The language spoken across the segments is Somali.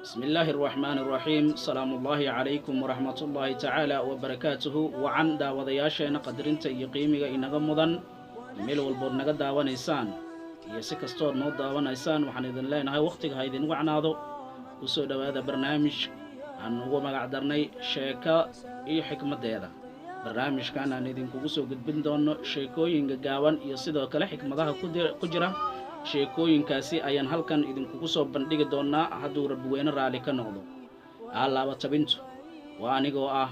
بسم الله الرحمن الرحيم سلام الله عليكم ورحمة الله تعالى وبركاته وعن داودياشينا قدرنتا iyo qiimiga inaga mudan meel walbo naga daawanaysaan iyo si kastood noo daawanaysaan waxaan idin leenahay waqtiga ha idin wacnaado u soo dhawaada barnaamij aan ugu magac darnay sheeko iyo xikmadeeda barnaamijkan aan idinkugu soo gudbin doono sheekooyinka gaaban iyo sidoo kale xikmadaha ku jira sheekooyinkaasi ayaan halkan idinkugu soo bandhigi doonaa hadduu rabweyne raali ka noqdo alaaba tabintu waa anigoo ah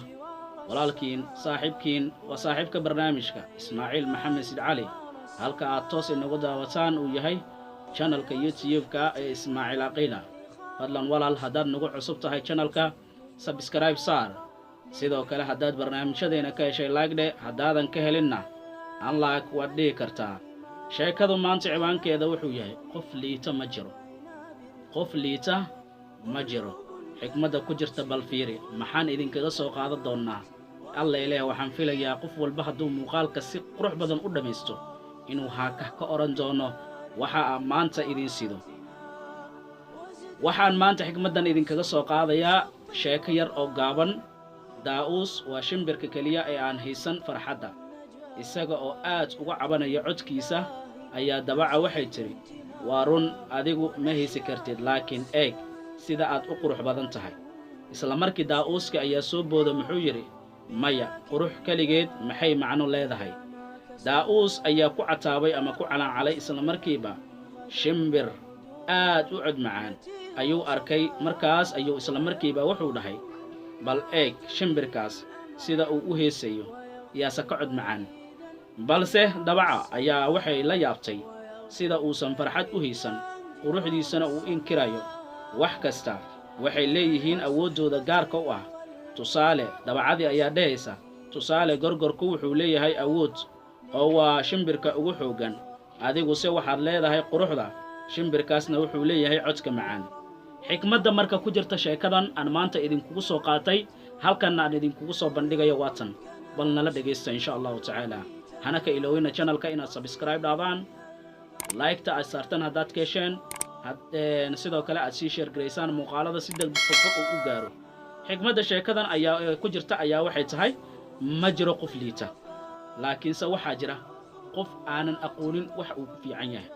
walaalkiin saaxiibkiin waa saaxiibka barnaamijka Ismaaciil Maxamed Sid Cali halka aad toos inagu daawataan uu yahay channelka YouTube-ka ee Ismaaciil Aqila fadlan walaal haddaad nagu cusub tahay channelka subscribe saar sidoo kale haddaad barnaamijyadeena ka heshay like haddaadan ka helinna unlike waad dhihi kartaa sheekadu maanta ciwaankeeda wuxuu yahay qof liita ma jiro xikmadda ku jirta bal fiiri maxaan idinkaga soo qaadan doonaa alla ilaahay waxaan filayaa qof walba hadduu muuqaalka si qurux badan u dhameysto inuu haakah ka oran doono waxa maanta idin sido waxaan maanta xikmaddan idinkaga soo qaadayaa sheeko yar oo gaaban daa'uus waa shimbirka kaliya ee aan haysan farxadda isaga oo aad uga cabanaya codkiisa ayaa dabaca waxay tiri waa run adigu ma haysi kartid laakiin eeg sida aad u qurux badan tahay isla markii daa'uuska ayaa soo booda muxuu yidhi maya qurux kaligeed maxay macno leedahay daa'uus ayaa ku cataabay ama ku calancalay isla markiiba shimbir aad u cod macaan ayuu arkay markaas ayuu isla markiiba wuxuu dhahay bal eeg shimbirkaas sida uu u heesayo yaase ka cod macaan balse dabaca ayaa waxay la yaabtay sida uusan farxad u haysan quruxdiisana uu inkirayo wax kasta waxay leeyihiin awooddooda gaarka u ah tusaale dabacadii ayaa dhehaysa tusaale gorgorku wuxuu leeyahay awood oo waa shimbirka ugu xooggan adiguse waxaad leedahay quruxda shimbirkaasna wuxuu leeyahay codka macaan xikmadda marka ku jirta sheekadan aan maanta idinkugu soo qaatay halkanna aan idinkugu soo bandhigayo waatan bal nala dhegaysta insha allahu tacaala hana ka iloowina channelka inaad subscribe dhaadaan like-ta aad saartan haddaad ka hesheen sidoo kale aad sii share garaysaan muuqaalada si degdeg u gaaro xikmadda sheekadan ayaa ku jirta ayaa waxay tahay ma jiro qof liita laakiinse waxaa jira qof aanan aqoonin wax uu ku fiican yahay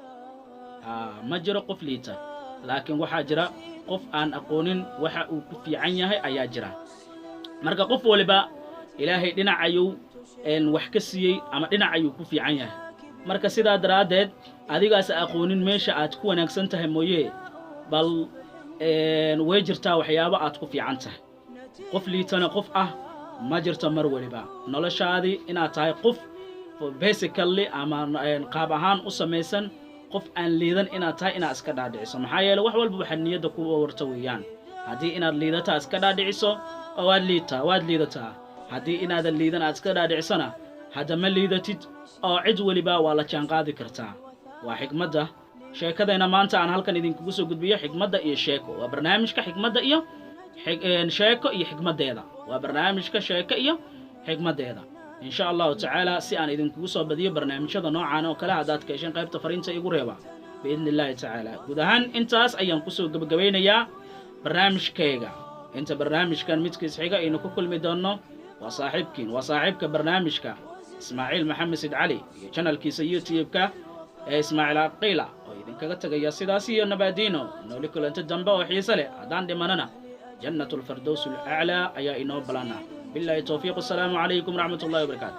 ma jiro qof liita laakiin waxaa jira qof aan aqoonin waxa uu ku fiican yahay ayaa jira marka qof waliba ilaahay dhinac ayuu wax ka siiyey ama dhinac ayuu ku fiican yahay marka sidaa daraaddeed adigaas aqoonin meesha aad ku wanaagsan tahay mooyee bal way jirtaa waxyaabo aad ku fiican tahay qof liitana qof ah ma jirto mar waliba noloshaadii inaad tahay qof basically ama qaab ahaan u samaysan qof aan liidan inaad tahay inaad iska dhaadhiciso maxaa yeelay wax walba waxaad niyadda ku warta weeyaan haddii inaad liidataa iska dhaadhiciso waad liidataa haddii inaadan liidan aad iska dhaadhicisana hadda ma liidatid oo cid weliba waa la jaanqaadi kartaa waa xikmadda sheekadayna maanta aan halkan idinkugu soo gudbiyo xikmadda iyo sheeko waa barnaamijka xikmadda iyo sheeko iyo xikmaddeeda waa barnaamijka sheeko iyo xikmaddeeda insha allahu tacaala si aan idinkugu soo badiyo barnaamijyada noocaan oo kale haddaad ka hesheen qaybta fariinta igu reeba biidni illaahi tacaala guud ahaan intaas ayaan kusoo gabagabeynayaa barnaamijkayga inta barnaamijkan midkiis xiga aynu ku kulmi doonno waa saaxiibka barnaamijka Ismaaciil Maxamed Sid Cali iyo channelkiisa YouTube-ka ee Ismaaciil Aqila oo idinkaga tagaya sidaas iyo nabaadiino nooli kulanta dambe oo xiiso leh haddaan dhimanana jannatul firdaws al-a'la ayaa inoo balana billahi tawfiiq assalamu alaykum warahmatullahi wabarakatuh